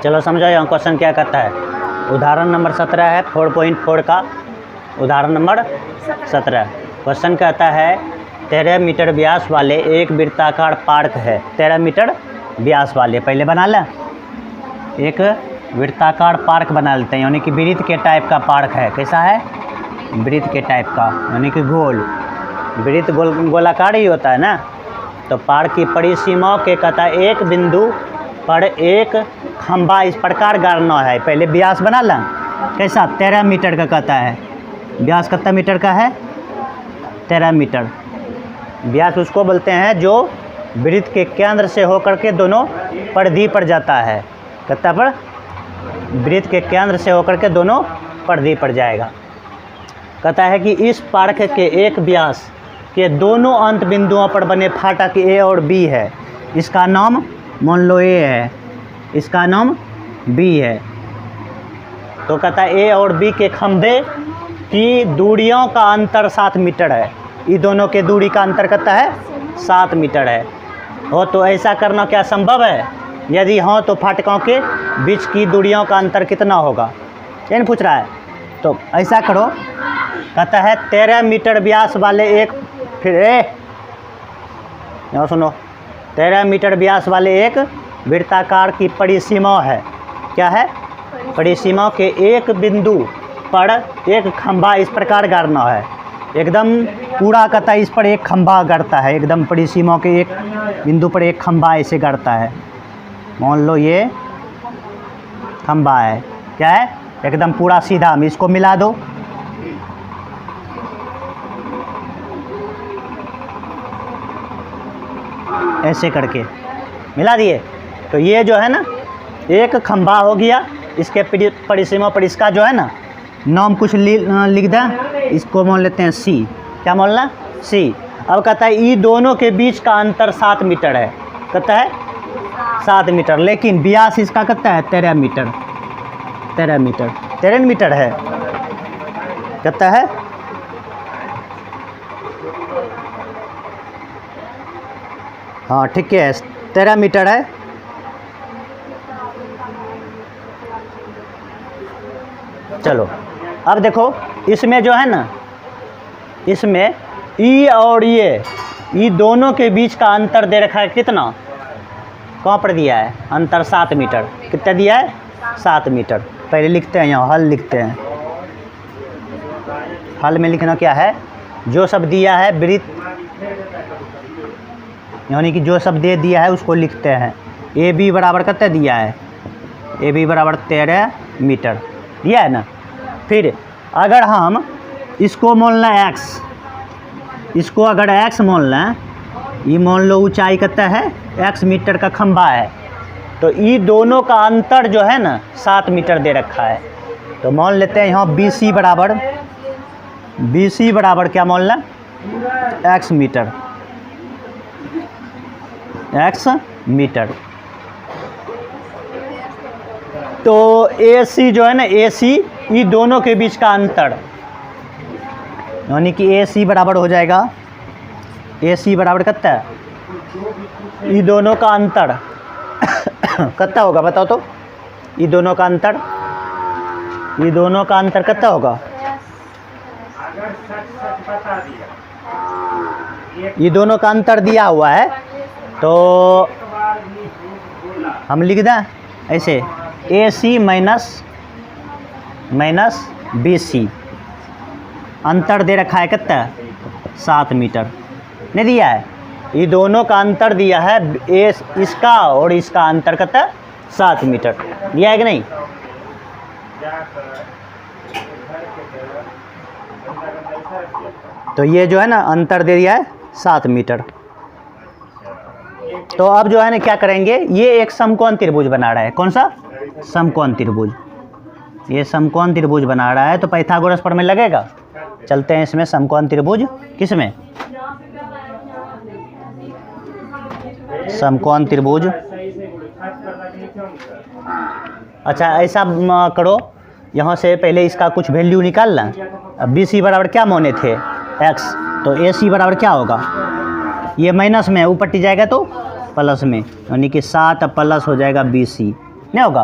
चलो समझो यहाँ क्वेश्चन क्या कहता है। उदाहरण नंबर 17 है 4.4 का उदाहरण नंबर 17। क्वेश्चन कहता है 13 मीटर व्यास वाले एक वृत्ताकार पार्क है। 13 मीटर व्यास वाले, पहले बना लें। एक वृत्ताकार पार्क बना लेते हैं, यानी कि वृत्त के टाइप का पार्क है। कैसा है? वृत्त के टाइप का, यानी कि गोल। वृत्त गोलाकार ही होता है ना। तो पार्क की परिसीमाओं के कहता है एक बिंदु पर एक खंभा इस प्रकार गाड़ना है। पहले व्यास बना लें। कैसा? 13 मीटर का कहता है। व्यास कितना मीटर का है? 13 मीटर। व्यास उसको बोलते हैं जो वृत्त के केंद्र से होकर के दोनों परिधि पर जाता है। कितना पर? वृत्त के केंद्र से होकर के दोनों परिधि पर जाएगा। कहता है कि इस पार्क के एक व्यास के दोनों अंत बिंदुओं पर बने फाटक ए और बी है। इसका नाम मान लो ए है, इसका नाम बी है। तो कहता है ए और बी के खंभे की दूरियों का अंतर 7 मीटर है। ये दोनों के दूरी का अंतर कितना है? 7 मीटर है। हो तो ऐसा करना क्या संभव है? यदि हाँ तो फाटकों के बीच की दूरियों का अंतर कितना होगा? ये पूछ रहा है। तो ऐसा करो, कहता है 13 मीटर व्यास वाले एक, फिर यहाँ सुनो, 13 मीटर व्यास वाले एक वृत्ताकार की परिसीमा है। क्या है? परिसीमा के एक बिंदु पर एक खंभा इस प्रकार गाड़ना है। एकदम पूरा कहता है इस पर एक खंभा गाड़ता है। एकदम परिसीमा के एक बिंदु पर एक खंभा ऐसे गाड़ता है। मान लो ये खंभा है। क्या है? एकदम पूरा सीधा। हम इसको मिला दो। ऐसे करके मिला दिए। तो ये जो है ना एक खंभा हो गया। इसके परिसीमा पर इसका जो है ना नाम कुछ लिख दें। इसको मान लेते हैं सी। क्या मानना? सी। अब कहता है ये दोनों के बीच का अंतर 7 मीटर है। कहता है 7 मीटर, लेकिन व्यास इसका कहता है 13 मीटर। 13 मीटर, 13 मीटर है। कहता है हाँ ठीक है 13 मीटर है। चलो अब देखो इसमें जो है ना, इसमें ई और ये दोनों के बीच का अंतर दे रखा है कितना? कहाँ पर दिया है? अंतर 7 मीटर। कितना दिया है? 7 मीटर। पहले लिखते हैं, यहाँ हल लिखते हैं। हल में लिखना क्या है? जो सब दिया है वृत्त, यानी कि जो सब दे दिया है उसको लिखते हैं। ए बी बराबर कितना दिया है? ए बी बराबर 13 मीटर दिया है ना। फिर अगर हम इसको मान लें x, इसको अगर x मान लें, ये मान लो ऊंचाई कितना है? x मीटर का खंभा है। तो ये दोनों का अंतर जो है ना 7 मीटर दे रखा है। तो मान लेते हैं यहाँ BC बराबर क्या मान लें? x metre. x metre. तो AC जो है ना, AC ये दोनों के बीच का अंतर, यानी कि AC बराबर हो जाएगा, AC बराबर कितना है? ये दोनों का अंतर कितना होगा बताओ तो? ये दोनों का अंतर कितना होगा? ये दोनों का अंतर दिया हुआ है। तो हम लिख दें ऐसे AC माइनस BC। अंतर दे रखा है कितना? 7 मीटर नहीं दिया है। ये दोनों का अंतर दिया है, इसका और इसका अंतर कितना? 7 मीटर दिया है कि नहीं? तो ये जो है ना अंतर दे दिया है 7 मीटर। तो अब जो है ना क्या करेंगे, ये एक समकोण त्रिभुज बना रहा है। कौन सा? समकोण त्रिभुज। ये समकोण त्रिभुज बना रहा है। तो पाइथागोरस प्रमेय लगेगा। चलते हैं इसमें समकोण त्रिभुज। किस में? समकोण त्रिभुज। अच्छा ऐसा करो, यहाँ से पहले इसका कुछ वैल्यू निकालना। अब BC बराबर क्या माने थे? x। तो AC बराबर क्या होगा? ये माइनस में ऊपर टी जाएगा तो प्लस में, यानी कि 7 प्लस हो जाएगा BC। नहीं होगा।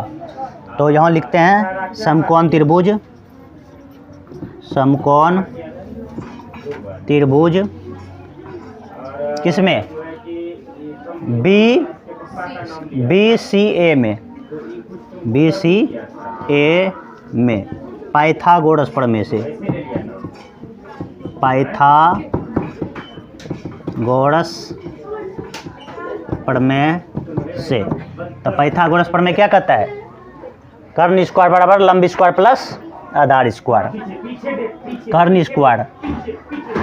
तो यहाँ लिखते हैं समकोण त्रिभुज, समकोण त्रिभुज किसमें, BCA में, BCA में पाइथागोरस प्रमेय से, पाइथागोरस प्रमेय से। तो पाइथागोरस प्रमेय क्या कहता है, कर्ण स्क्वायर बराबर लंब स्क्वायर प्लस आधार स्क्वायर। कर्ण स्क्वायर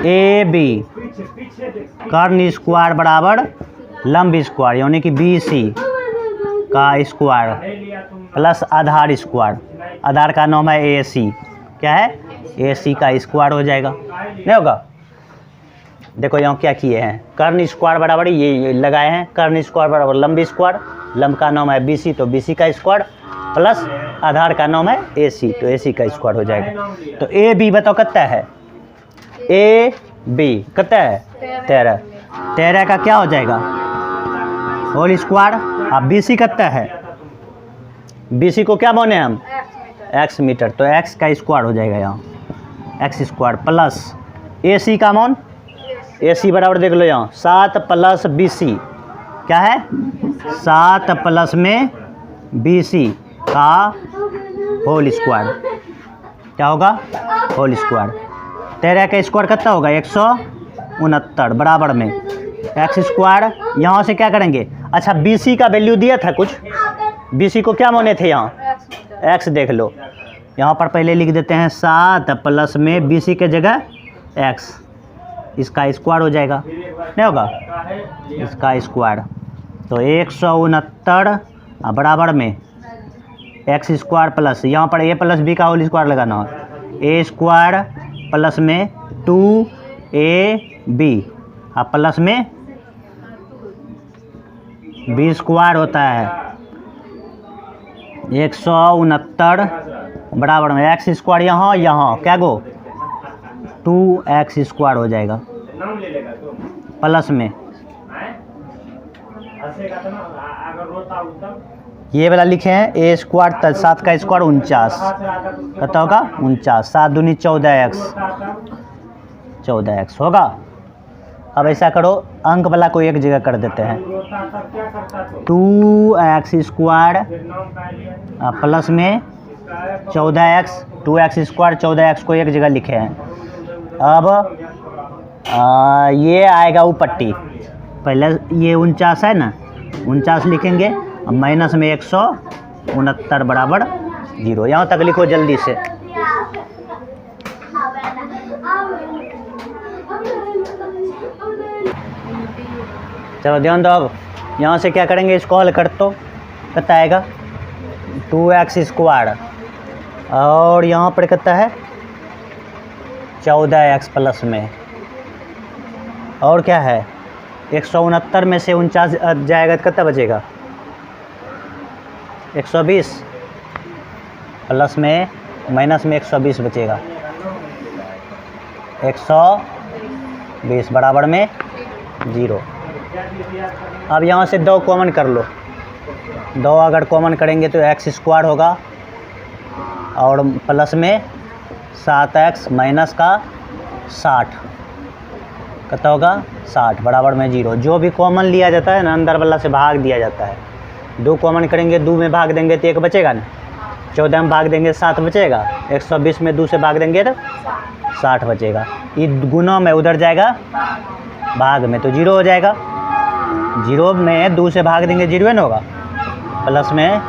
AB कर्ण स्क्वायर बराबर लंब स्क्वायर यानी कि BC का स्क्वायर प्लस आधार स्क्वायर, आधार का नाम है AC, क्या है AC का स्क्वायर हो जाएगा। नहीं होगा। देखो यहाँ क्या किए हैं, कर्ण स्क्वायर बराबर ये लगाए हैं, कर्ण स्क्वायर बराबर लंब स्क्वायर, लंब का नाम है BC तो BC का स्क्वायर प्लस आधार का नाम है AC तो AC का स्क्वायर हो जाएगा। तो AB बताओ कितना है, AB कितना है 13, 13 का क्या हो जाएगा होल स्क्वायर। अब BC कितना है, BC को क्या बोले हम x मीटर तो x का स्क्वायर हो जाएगा यहाँ, x स्क्वायर प्लस AC का मान, AC बराबर देख लो यहाँ 7 प्लस BC क्या है 7 प्लस में BC का होल स्क्वायर, क्या होगा होल स्क्वायर। 13 का स्क्वायर कितना होगा 169 बराबर में एक्स स्क्वायर। यहाँ से क्या करेंगे, अच्छा BC का वैल्यू दिया था कुछ, BC को क्या माने थे यहाँ x देख लो, यहाँ पर पहले लिख देते हैं 7 प्लस में BC के जगह x, इसका स्क्वायर हो जाएगा। नहीं होगा, इसका स्क्वायर तो 169 बराबर में एक्स स्क्वायर प्लस यहाँ पर a प्लस b का होल स्क्वायर लगाना है, a स्क्वायर प्लस में 2ab प्लस में b स्क्वायर होता है 169 बराबर में एक्स स्क्वायर यहाँ यहाँ क्या गो 2x स्क्वायर हो जाएगा प्लस में ये वाला लिखे हैं a स्क्वायर 7 का स्क्वायर 49 कितना होगा 49, 7 दूनी 14x होगा। अब ऐसा करो अंक वाला को एक जगह कर देते हैं 2x स्क्वायर प्लस में 14x, 2x स्क्वायर 14x को एक जगह लिखे हैं। अब ये आएगा वो पट्टी, पहले ये 49 है ना 49 लिखेंगे, अब माइनस में 169 बराबर 0, यहाँ तक लिखो जल्दी से। चलो ध्यान दो, अब यहाँ से क्या करेंगे, इसको हल कर तो कितना आएगा 2x स्क्वायर और यहाँ पर कितना है 14x प्लस में और क्या है 169 में से 49 जाएगा तो कितना बचेगा 120 प्लस में माइनस में 120 बचेगा 120 बराबर में 0। अब यहाँ से 2 कॉमन कर लो, 2 अगर कॉमन करेंगे तो x स्क्वायर होगा और प्लस में 7x माइनस का 60 कितना होगा 60 बराबर में 0। जो भी कॉमन लिया जाता है ना अंदर वाला से भाग दिया जाता है, 2 कॉमन करेंगे 2 में भाग देंगे तो 1 बचेगा ना, 14 में भाग देंगे 7 बचेगा, 120 में 2 से भाग देंगे तो 60 बचेगा। ये गुना में उधर जाएगा भाग में तो 0 हो जाएगा, 0 में 2 से भाग देंगे 0 ना होगा, प्लस में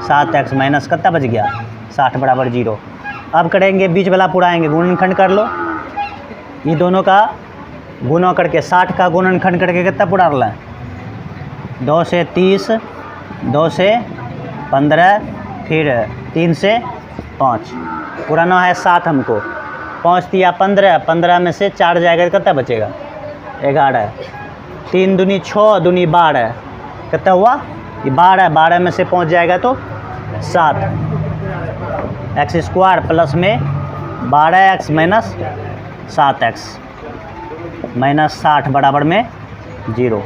7x माइनस कितना बच गया 60 बराबर 0। अब करेंगे बीच वाला पुराएंगे, गुणनखंड कर लो, ये दोनों का गुना करके 60 का गुणनखंड करके कितना पूरा रहा है 2 से 30, 2 से 15, फिर 3 से 5, पुराना है 7 हमको, 5 दिया 15, 15 में से 4 जाएगा तो कितना बचेगा 11, 3 दूनी 6 दूनी 12 कितना हुआ ये 12, 12 में से 5 जाएगा तो 7, एक्स स्क्वायर प्लस में 12x माइनस 7x माइनस 60 बराबर में 0।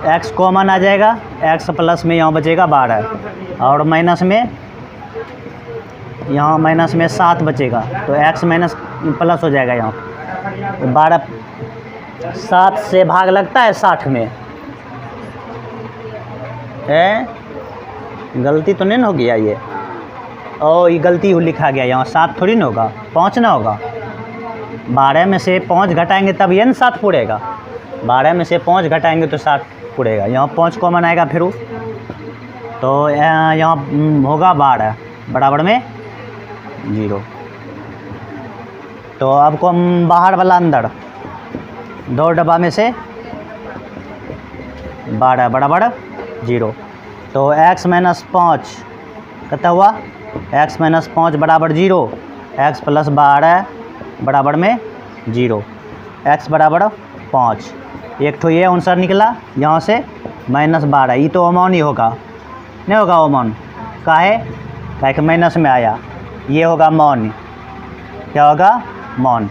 एक्स कॉमन आ जाएगा, एक्स प्लस में यहाँ बचेगा 12 और माइनस में यहाँ माइनस में 7 बचेगा, तो एक्स माइनस प्लस हो जाएगा यहाँ। तो 12 7 से भाग लगता है 60 में, गलती तो नहीं ना हो गया ये? और ये गलती लिखा गया यहाँ, 7 थोड़ी ना होगा, 5 ना होगा। 12 में से 5 घटाएंगे तब ये ना 7 पूरेगा, 12 में से 5 घटाएंगे तो 7 पूरेगा। यहाँ 5 कॉमन आएगा फिर, तो यहाँ होगा 12 बराबर में 0। तो अब को हम बाहर वाला अंदर, 2 डब्बा में से 12 बराबर 0। तो x माइनस 5 कितना हुआ? x माइनस 5 बराबर 0, x प्लस 12 बराबर में 0, x बराबर 5। एक तो ये आंसर निकला यहाँ से -12, ये तो ओमन ही होगा, नहीं होगा ओमन? काहे कि माइनस में आया, ये होगा मौन। क्या होगा? मौन।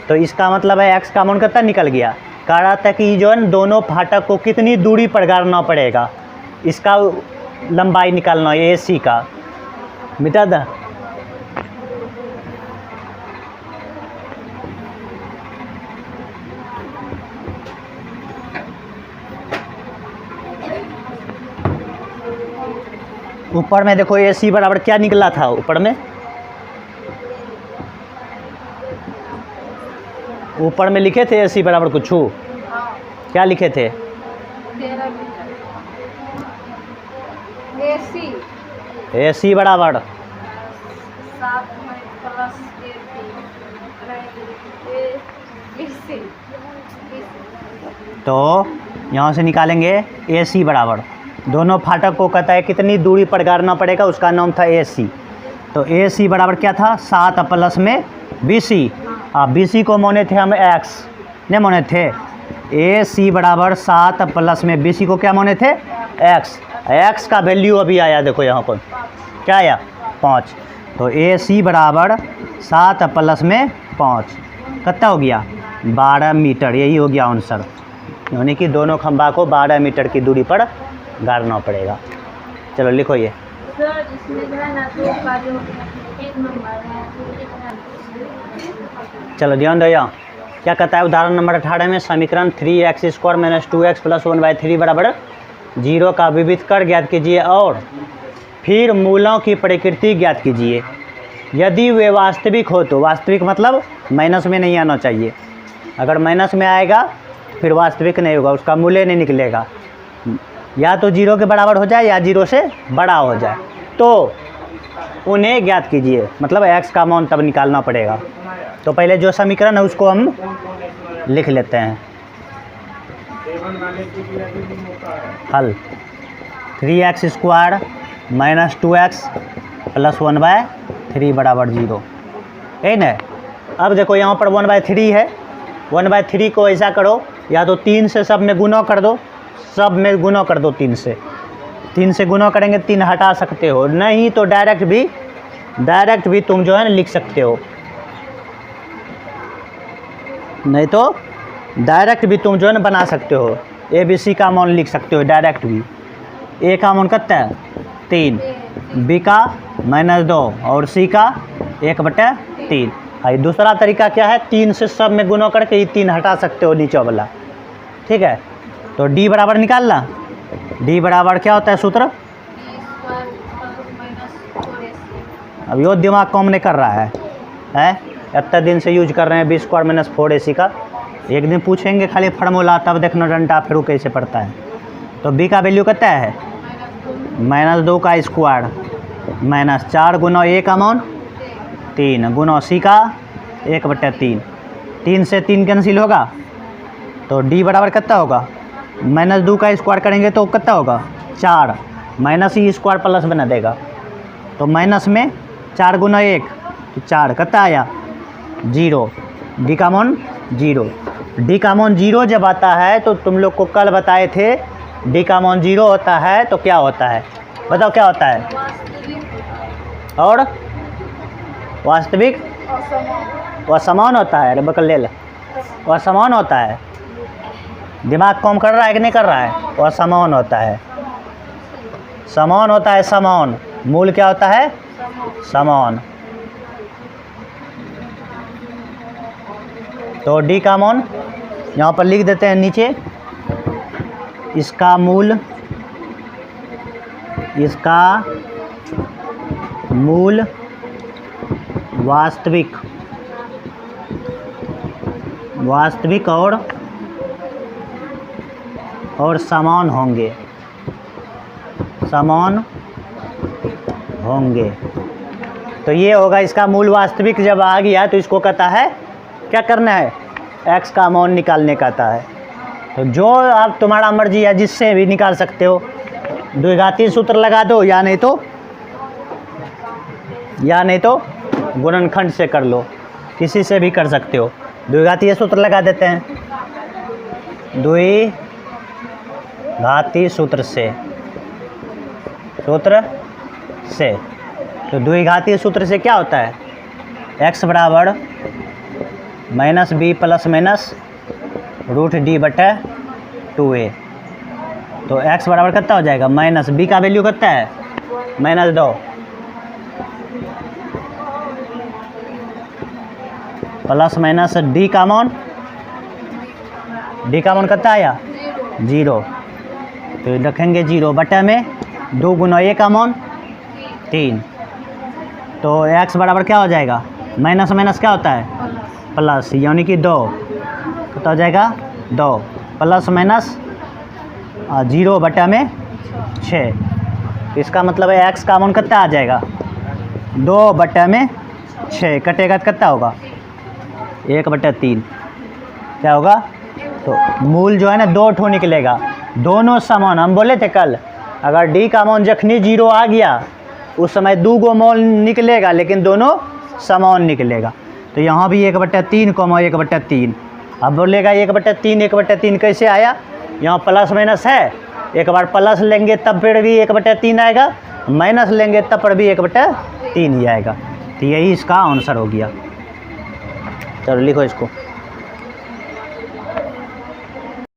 तो इसका मतलब है x का मौन कितना निकल गया। कह रहा था कि जो है दोनों फाटक को कितनी दूरी पर गाड़ना पड़ेगा, इसका लंबाई निकालना है AC का। मिटा दा ऊपर में देखो AC बराबर क्या निकला था ऊपर में लिखे थे AC बराबर कुछ, क्या लिखे थे? AC बराबर 7 तो यहाँ से निकालेंगे AC बराबर, दोनों फाटक को कहता है कितनी दूरी पर गाड़ना पड़ेगा, उसका नाम था AC। तो AC बराबर क्या था? 7 प्लस में BC। BC को माने थे हम x, नहीं माने थे। AC बराबर 7 प्लस में BC को क्या माने थे? x। x का वैल्यू अभी आया, देखो यहाँ पर क्या आया? 5। तो AC बराबर 7 प्लस में 5 कितना हो गया? 12 मीटर। यही हो गया आंसर, यानी कि दोनों खंभा को 12 मीटर की दूरी पर गाड़ना पड़ेगा। चलो लिखो ये। सर इसमें जो है ना 2 का जो एक नंबर है, चलो ध्यान दो यहाँ क्या कहता है। उदाहरण नंबर 18 में समीकरण 3x² - 2x + 1/3 बराबर 0 का विविध कर ज्ञात कीजिए और फिर मूलों की प्रकृति ज्ञात कीजिए। यदि वे वास्तविक हो तो, वास्तविक मतलब माइनस में नहीं आना चाहिए, अगर माइनस में आएगा फिर वास्तविक नहीं होगा, उसका मूल्य नहीं निकलेगा। या तो 0 के बराबर हो जाए या 0 से बड़ा हो जाए, तो उन्हें ज्ञात कीजिए, मतलब x का मान तब निकालना पड़ेगा। तो पहले जो समीकरण है उसको हम लिख लेते हैं। हल 3x² - 2x + 1/3 बराबर 0 है ना। अब देखो यहाँ पर 1/3 है, 1/3 को ऐसा करो, या तो 3 से सब में गुना कर दो, सब में गुना कर दो 3 से। 3 से गुना करेंगे 3 हटा सकते हो, नहीं तो डायरेक्ट भी तुम जो है ना लिख सकते हो, नहीं तो डायरेक्ट भी तुम जो है ना बना सकते हो। ABC का मान लिख सकते हो डायरेक्ट भी। A का मान कितना है? 3, B का -2 और C का 1/3। भाई दूसरा तरीका क्या है? 3 से सब में गुना करके ये 3 हटा सकते हो नीचे वाला, ठीक है। तो D बराबर निकालना, D बराबर क्या होता है सूत्र? अब यो दिमाग काम नहीं कर रहा है इतना दिन से यूज कर रहे हैं B² - 4AC का। एक दिन पूछेंगे खाली फार्मूला, तब देखना डंडा फिर कैसे पड़ता है। तो B का वैल्यू कितना है? -2 का स्क्वायर -4 गुना A का मान 3 गुना C का 1/3। 3 से 3 कैंसिल होगा, तो D बराबर कितना होगा? -2 का स्क्वायर करेंगे तो कितना होगा? 4 -E² प्लस बना देगा, तो माइनस में 4 गुना 1 तो 4 कितना आया? 0। D का मान 0। D का मान 0 जब आता है तो तुम लोग को कल बताए थे D का मान 0 होता है तो क्या होता है, बताओ क्या होता है? और वास्तविक असमान होता है, अरे बकल ले ला, असमान होता है। दिमाग काम कर रहा है कि नहीं कर रहा है? वह समान होता है, समान होता है, समान। मूल क्या होता है? समान। तो डी का मान यहाँ पर लिख देते हैं नीचे, इसका मूल, इसका मूल वास्तविक, वास्तविक और समान होंगे, समान होंगे। तो ये होगा इसका मूल वास्तविक। जब आ गया तो इसको कहता है, क्या करना है? x का मान निकालने कहता है। तो जो आप तुम्हारा मर्जी है, जिससे भी निकाल सकते हो। द्विघातीय सूत्र लगा दो, या नहीं तो गुणनखंड से कर लो, किसी से भी कर सकते हो। द्विघातीय सूत्र लगा देते हैं, द्विघातीय सूत्र से, तो द्विघातीय सूत्र से क्या होता है? x बराबर minus b plus minus root d बटे 2a। तो x बराबर कितना हो जाएगा? माइनस बी का वैल्यू कितना है? -2 प्लस माइनस डी का मान कितना आया? 0। तो रखेंगे 0 बटे में 2 गुना a का मान 3। तो x बराबर क्या हो जाएगा? माइनस माइनस क्या होता है? प्लस, यानी कि 2 कितना हो जाएगा? 2 प्लस माइनस 0 बटा में 6। इसका मतलब है x का मान कितना आ जाएगा? 2 बटा में 6, कटेगा तो कितना होगा? 1/3। क्या होगा? तो मूल जो है ना 2 ठो निकलेगा, दोनों समान। हम बोले थे कल, अगर d का मान जखनी 0 आ गया उस समय 2 गो मान निकलेगा, लेकिन दोनों समान निकलेगा। तो यहाँ भी 1/3, 1/3। अब बोलेगा 1/3, 1/3 कैसे आया? यहाँ प्लस माइनस है, एक बार प्लस लेंगे तब पर भी 1/3 आएगा, माइनस लेंगे तब पर भी 1/3 ही आएगा। तो यही इसका आंसर हो गया। चलो लिखो इसको।